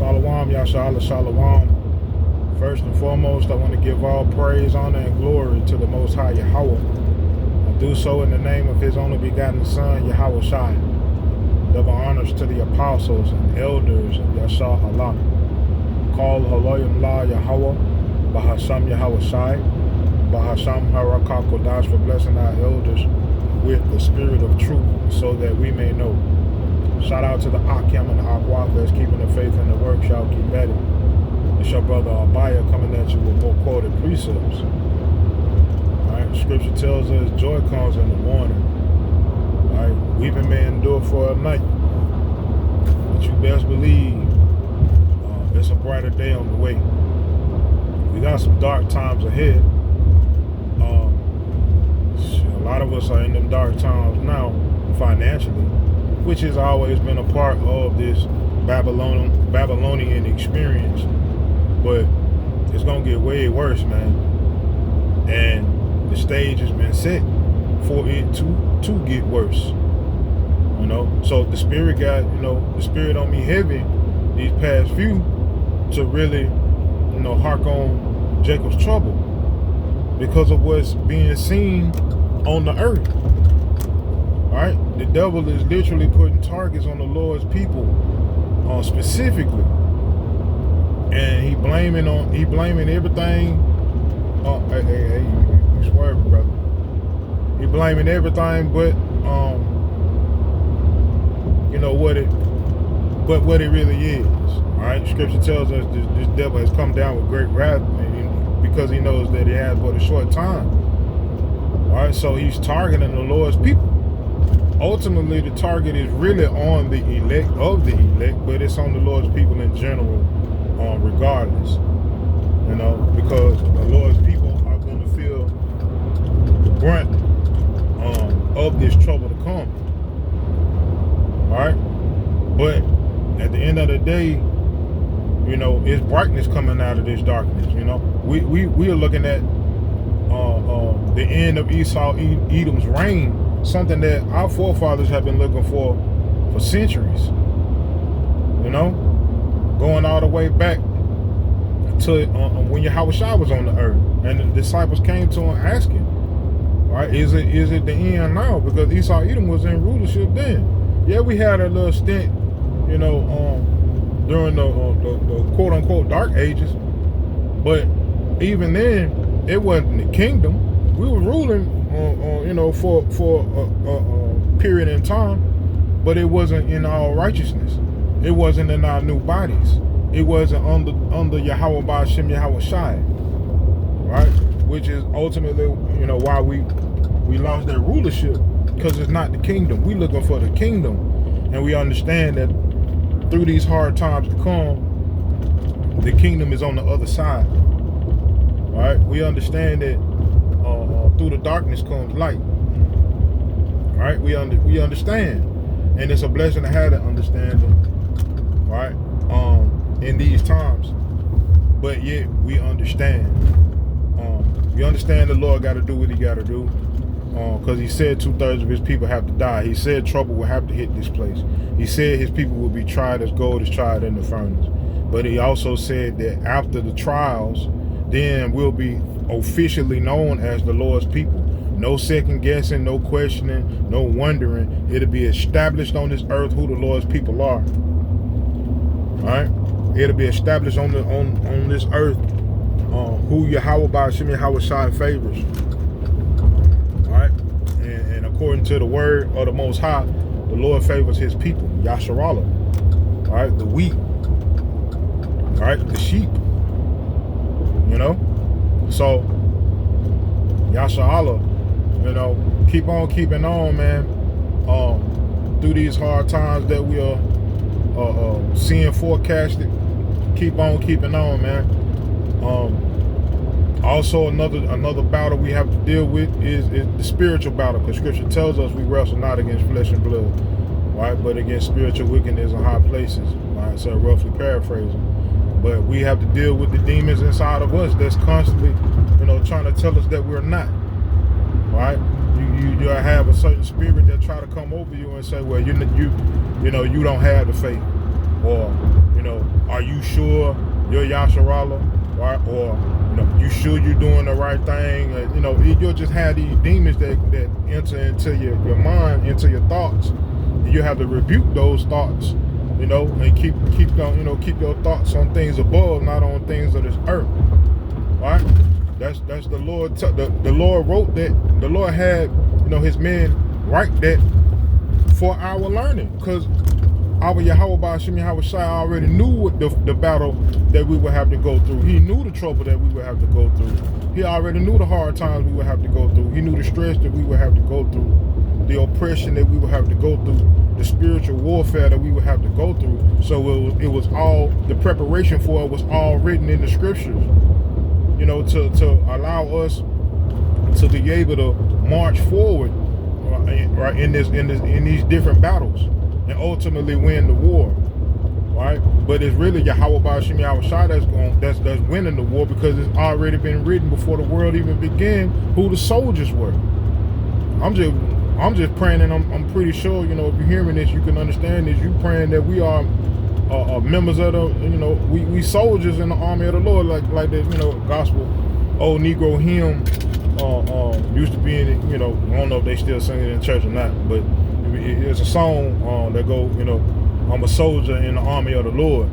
Shalom, Yashala, Shalom. First and foremost, I want to give all praise, honor, and glory to the Most High Yahweh. I do so in the name of His only begotten Son, Yahweh Shai. Double honors to the apostles and elders of Yashar Allah. Call Haloyim La Yahweh, Bahasham Yahweh Shai, Bahasham Harakah Kodash, for blessing our elders with the spirit of truth so that we may know. Shout out to the Akim and the Akwaf that's keeping the faith in the work, shall keep at it. It's your brother Abaya coming at you with more quoted precepts. Alright, Scripture tells us joy comes in the morning. Alright, weeping may endure for a night, but you best believe it's a brighter day on the way. We got some dark times ahead. A lot of us are in them dark times now, financially, which has always been a part of this Babylonian experience. But it's going to get way worse, man. And the stage has been set for it to get worse. You know, so the spirit got, the spirit on me heavy these past few to really, hark on Jacob's trouble because of what's being seen on the earth. Right? The devil is literally putting targets on the Lord's people, specifically, and he blaming everything. Hey, you swerving, brother. He blaming everything, but what it really is. All right, Scripture tells us this devil has come down with great wrath because he knows that he has but a short time. All right, so he's targeting the Lord's people. Ultimately, the target is really on the elect of the elect, but it's on the Lord's people in general, regardless. Because the Lord's people are going to feel the brunt of this trouble to come. All right, but at the end of the day, it's brightness coming out of this darkness. We are looking at the end of Esau Edom's reign. Something that our forefathers have been looking for centuries, going all the way back to when Yahweh Shai was on the earth, and the disciples came to him asking, right, is it the end now? Because Esau Edom was in rulership then. Yeah, we had a little stint, during the quote unquote dark ages, but even then, it wasn't the kingdom. We were ruling for a period in time, but it wasn't in our righteousness. It wasn't in our new bodies. It wasn't under Yahweh Ba'ashem Yahweh Shai, right? Which is ultimately, why we lost that rulership, because it's not the kingdom. We looking for the kingdom, and we understand that through these hard times to come, the kingdom is on the other side, right? We understand that through the darkness comes light, right? We understand, and it's a blessing to have that understanding, right? In these times, but yet we understand. We understand the Lord got to do what He got to do, because He said 2/3 of His people have to die. He said trouble will have to hit this place. He said His people will be tried as gold is tried in the furnace. But He also said that after the trials, then we'll be officially known as the Lord's people. No second guessing, no questioning, no wondering. It'll be established on this earth who the Lord's people are. All right? It'll be established on this earth who Yahweh Ba'ashem Yahweh Shai favors. All right? And according to the word of the Most High, the Lord favors His people, Yasharallah. All right? The wheat. All right? The sheep. So, Yasharallah, keep on keeping on, man. Through these hard times that we are seeing forecasted, keep on keeping on, man. Also, another battle we have to deal with is the spiritual battle, because Scripture tells us we wrestle not against flesh and blood, right, but against spiritual wickedness in high places, right? So roughly paraphrasing. But we have to deal with the demons inside of us that's constantly, trying to tell us that we're not, right? You have a certain spirit that try to come over you and say, well, you don't have the faith, or Are you sure you're Yasharala, right? Or you sure you're doing the right thing? You'll just have these demons that enter into your mind, into your thoughts, and you have to rebuke those thoughts, and keep your thoughts on things above, not on things of this earth, right? That's the Lord. The Lord wrote that. The Lord had His men write that for our learning, because our Yahweh Ba'Shem Yahweh Shai already knew the battle that we would have to go through. He knew the trouble that we would have to go through. He already knew the hard times we would have to go through. He knew the stress that we would have to go through, the oppression that we would have to go through, the spiritual warfare that we would have to go through. So it was all, the preparation for it was all written in the scriptures, to allow us to be able to march forward, right, in these different battles, and ultimately win the war, right? But it's really Yahweh Ba'Shem Yahweh Shai that's winning the war, because it's already been written before the world even began who the soldiers were. I'm just praying, and I'm pretty sure, if you're hearing this, you can understand this. You praying that we are members of the, we soldiers in the army of the Lord, like the, gospel old Negro hymn used to be in it. I don't know if they still sing it in church or not, but it's a song that go, I'm a soldier in the army of the Lord,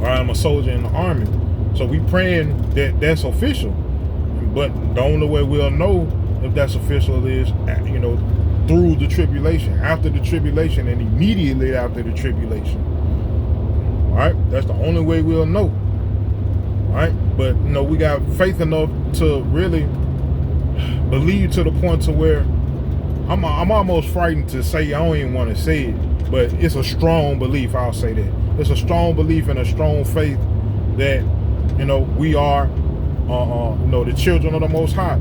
or I'm a soldier in the army. So we praying that that's official, but the only way we'll know if that's official is, through the tribulation, after the tribulation, and immediately after the tribulation. All right, that's the only way we'll know. All right, but we got faith enough to really believe to the point to where I'm almost frightened to say. I don't even want to say it, but it's a strong belief. I'll say that it's a strong belief and a strong faith that we are the children of the Most High,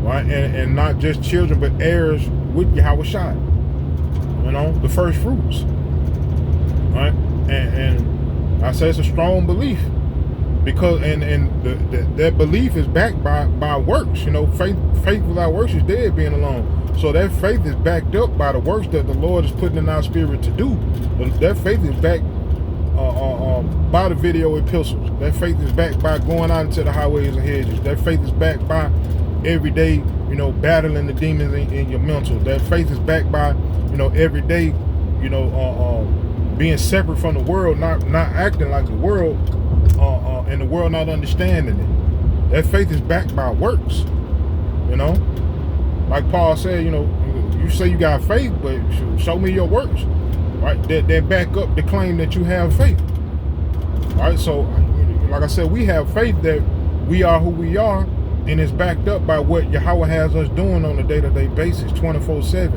right? And not just children, but heirs with Yahweh Shai. The first fruits, right? And I say it's a strong belief, because that belief is backed by works. Faith without works is dead, being alone. So that faith is backed up by the works that the Lord is putting in our spirit to do. That faith is backed by the video epistles. That faith is backed by going out into the highways and hedges. That faith is backed by every day, battling the demons in your mental. That faith is backed by, every day, being separate from the world, not acting like the world, and the world not understanding it. That faith is backed by works, Like Paul said, you say you got faith, but show me your works, right? That back up the claim that you have faith. All right, so like I said, we have faith that we are who we are, and it's backed up by what Yahweh has us doing on a day-to-day basis, 24/7,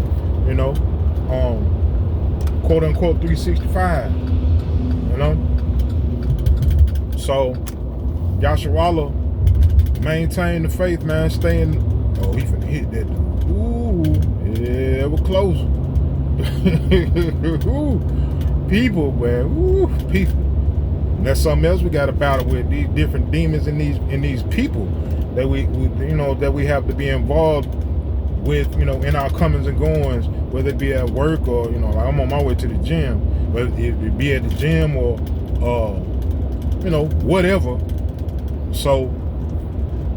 quote unquote 365, So Yasharala, maintain the faith, man. Stay in. Oh, he finna hit that dude. Ooh, yeah, we're close. Ooh, people, man. Ooh, people. And that's something else we got to battle with. These different demons in these people that we that we have to be involved with, in our comings and goings, whether it be at work or, like I'm on my way to the gym, whether it be at the gym or, whatever. So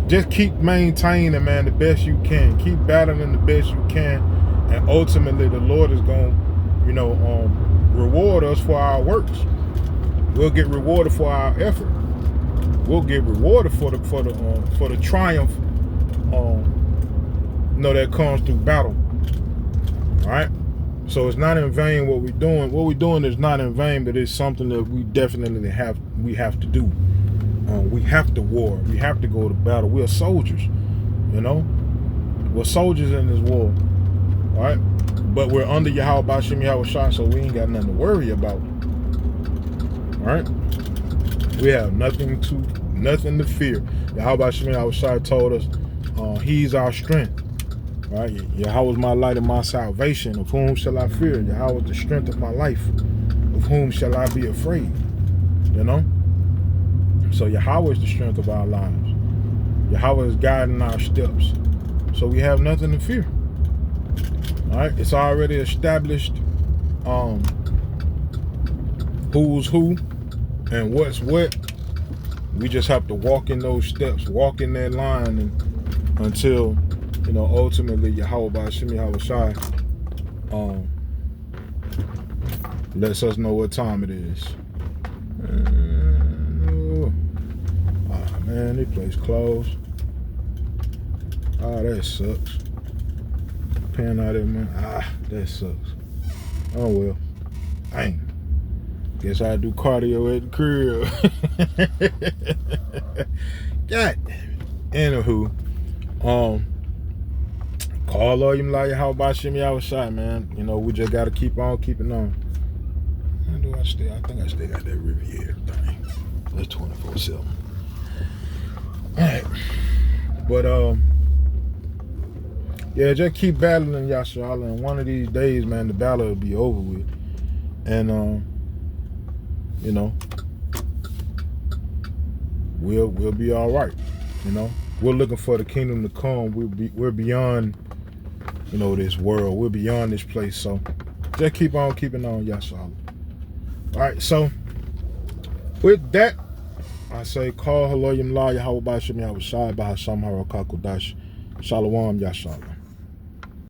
just keep maintaining, man, the best you can. Keep battling the best you can, and ultimately the Lord is going to, reward us for our works. We'll get rewarded for our effort. We'll get rewarded for the triumph, that comes through battle. All right. So it's not in vain what we're doing. What we're doing is not in vain, but it's something that we definitely have to do. We have to war. We have to go to battle. We are soldiers. We're soldiers in this war. All right. But we're under Yahweh Ba'Shem Yahweh Shai, so we ain't got nothing to worry about. All right. We have nothing to fear. Yahweh Ba'Shem Yahweh Shai told us He's our strength. Right? Yahweh is my light and my salvation. Of whom shall I fear? Yahweh is the strength of my life. Of whom shall I be afraid? So Yahweh is the strength of our lives. Yahweh is guiding our steps. So we have nothing to fear. All right? It's already established who's who and what's what. We just have to walk in those steps, walk in that line, and until, ultimately Yahweh Ba'Shemi Hawashai lets us know what time it is. Man, this place closed. That sucks. Paying out there, man. That sucks. Oh well. Dang. Guess I do cardio at the crib. God damn it. Anywho, call Yim Laya, how about Shimmy outside, man? We just gotta keep on keeping on. How do I stay? I think I still got that Riviera thing. That's 24/7. Alright. But yeah, just keep battling, Yashala, and one of these days, man, the battle will be over with. And we'll be all right. We're looking for the kingdom to come. We're beyond, this world. We're beyond this place. So just keep on keeping on, Yashala. All right. So with that, I say, call Haloyim La Yahweh Ba'Shemi Hawashai Ba'Hasham Harakakodash. Shalom, Yashala.